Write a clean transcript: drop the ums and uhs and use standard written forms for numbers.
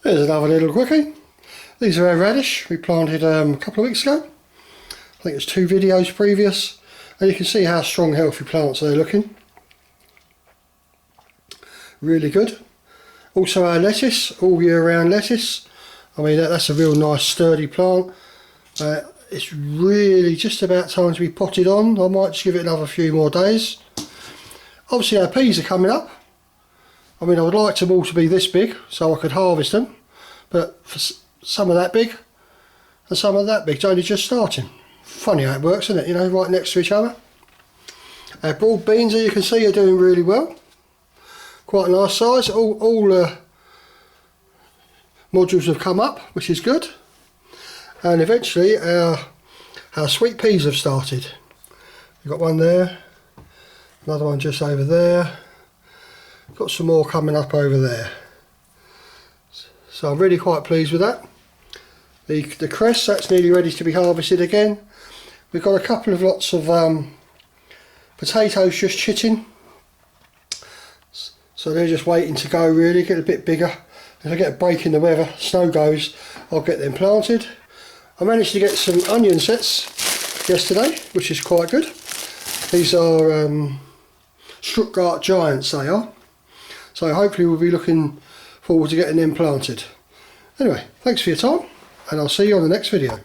There's another little quickie. These are our radish we planted a couple of weeks ago. I think it's 2 videos previous, and you can see how strong, healthy plants they're looking. Really good. Also our lettuce, all year round lettuce. I mean that's a real nice sturdy plant. It's really just about time to be potted on. I might just give it another few more days. Obviously our peas are coming up. I mean I would like them all to be this big so I could harvest them, but for some are that big and some are that big. It's only just starting. Funny how it works, isn't it? You know, right next to each other. Our broad beans, as you can see, are doing really well. Quite a nice size. All modules have come up, which is good. And eventually our sweet peas have started. We've got one there, another one just over there. Got some more coming up over there. So I'm really quite pleased with that. The cress, that's nearly ready to be harvested again. We've got a couple of lots of potatoes just chitting. So they're just waiting to go really, get a bit bigger. If I get a break in the weather, snow goes, I'll get them planted. I managed to get some onion sets yesterday, which is quite good. These are Stuttgart Giants, they are. So hopefully we'll be looking forward to getting them planted. Anyway, thanks for your time, and I'll see you on the next video.